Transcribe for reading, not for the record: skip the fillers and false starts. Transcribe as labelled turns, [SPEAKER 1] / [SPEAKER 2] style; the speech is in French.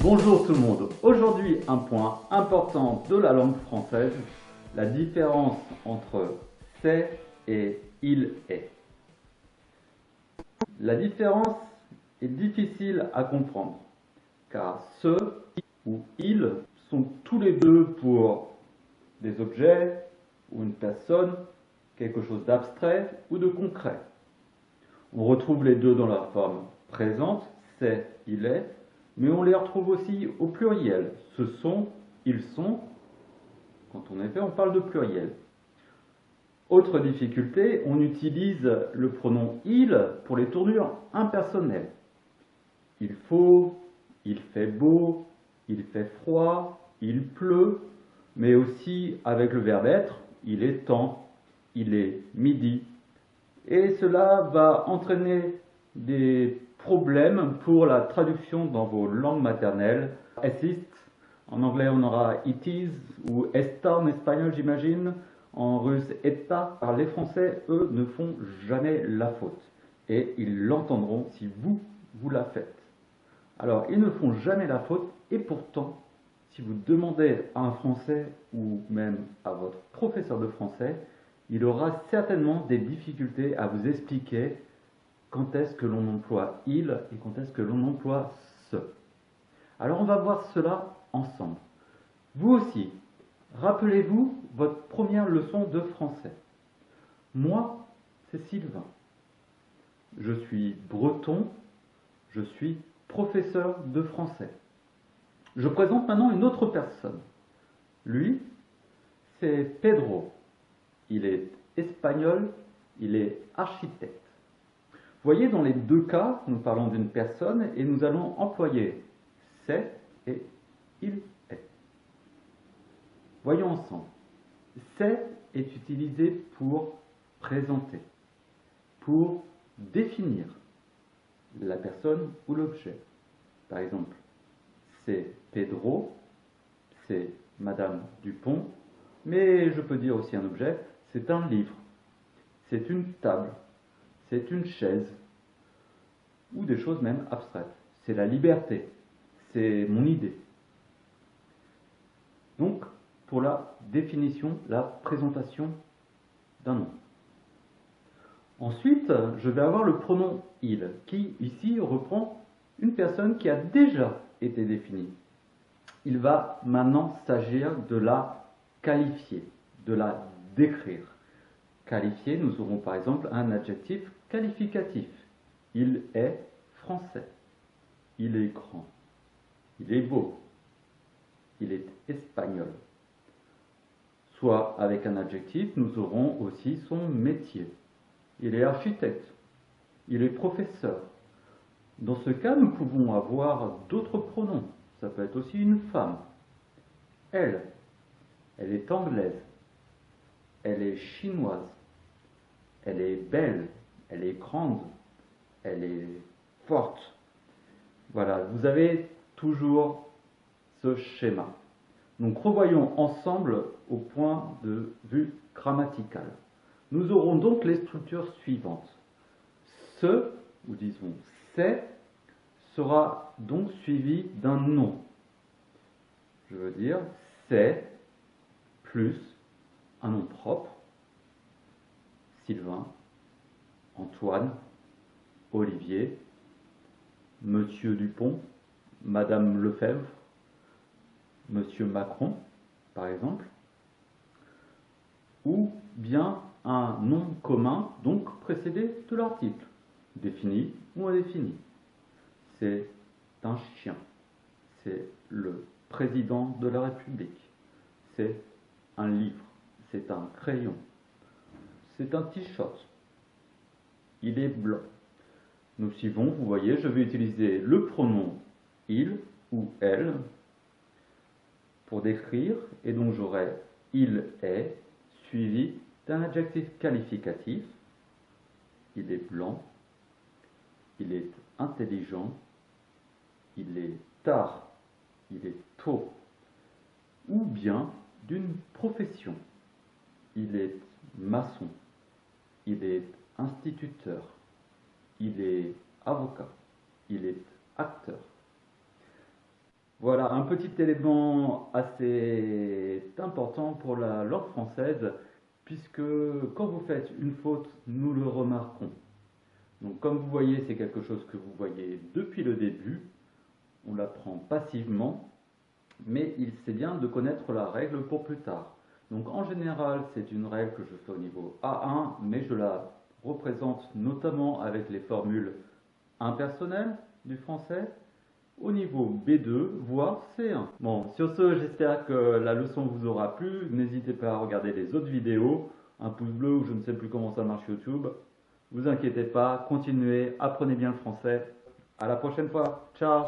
[SPEAKER 1] Bonjour tout le monde. Aujourd'hui, un point important de la langue française, la différence entre c'est et il est. La différence est difficile à comprendre, car ce ou il sont tous les deux pour des objets ou une personne, quelque chose d'abstrait ou de concret. On retrouve les deux dans leur forme présente, c'est, il est, mais on les retrouve aussi au pluriel. Ce sont, ils sont. Quand on parle de pluriel. Autre difficulté, on utilise le pronom il pour les tournures impersonnelles. Il faut, il fait beau, il fait froid, il pleut, mais aussi avec le verbe être, il est temps, il est midi. Et cela va entraîner des problèmes pour la traduction dans vos langues maternelles. Exist, en anglais on aura it is ou esta en espagnol j'imagine, en russe eta. Alors les Français, eux, ne font jamais la faute et ils l'entendront si vous la faites. Alors ils ne font jamais la faute et pourtant, si vous demandez à un Français ou même à votre professeur de français, il aura certainement des difficultés à vous expliquer quand est-ce que l'on emploie il et quand est-ce que l'on emploie ce. Alors on va voir cela ensemble. Vous aussi, rappelez-vous votre première leçon de français. Moi, c'est Sylvain. Je suis breton, je suis professeur de français. Je présente maintenant une autre personne. Lui, c'est Pedro. Il est espagnol, il est architecte. Vous voyez, dans les deux cas, nous parlons d'une personne et nous allons employer c'est et il est. Voyons ensemble. C'est est utilisé pour présenter, pour définir la personne ou l'objet. Par exemple, c'est Pedro, c'est Madame Dupont, mais je peux dire aussi un objet, c'est un livre, c'est une table, c'est une chaise, ou des choses même abstraites. C'est la liberté, c'est mon idée. Donc, pour la définition, la présentation d'un nom. Ensuite, je vais avoir le pronom il, qui ici reprend une personne qui a déjà été définie. Il va maintenant s'agir de la qualifier, de la décrire. Qualifier, nous aurons par exemple un adjectif qualificatif. Il est français. Il est grand. Il est beau. Il est espagnol. Soit avec un adjectif, nous aurons aussi son métier. Il est architecte. Il est professeur. Dans ce cas, nous pouvons avoir d'autres pronoms. Ça peut être aussi une femme. Elle est anglaise. Elle est chinoise. Elle est belle. Elle est grande. Elle est forte. Voilà, vous avez toujours ce schéma. Donc revoyons ensemble au point de vue grammatical. Nous aurons donc les structures suivantes. Ce, ou disons c'est, sera donc suivi d'un nom. Je veux dire c'est plus un nom propre, Sylvain, Antoine, Olivier, Monsieur Dupont, Madame Lefebvre, Monsieur Macron, par exemple, ou bien un nom commun, donc précédé de l'article, défini ou indéfini. C'est un chien, c'est le président de la République, c'est un livre, c'est un crayon, c'est un t-shirt, il est blanc. Nous suivons, vous voyez, je vais utiliser le pronom il ou elle pour décrire, et donc j'aurai il est suivi d'un adjectif qualificatif. Il est blanc, il est intelligent, il est tard, il est tôt, ou bien d'une profession. Il est maçon, il est instituteur, il est avocat, il est acteur. Voilà, un petit élément assez important pour la langue française, puisque quand vous faites une faute, nous le remarquons. Donc comme vous voyez, c'est quelque chose que vous voyez depuis le début, on l'apprend passivement, mais c'est bien de connaître la règle pour plus tard. Donc en général, c'est une règle que je fais au niveau A1, mais je la représente notamment avec les formules impersonnelles du français, au niveau B2, voire C1. Bon, sur ce, j'espère que la leçon vous aura plu. N'hésitez pas à regarder les autres vidéos, un pouce bleu ou je ne sais plus comment ça marche YouTube. Vous inquiétez pas, continuez, apprenez bien le français. À la prochaine fois, ciao!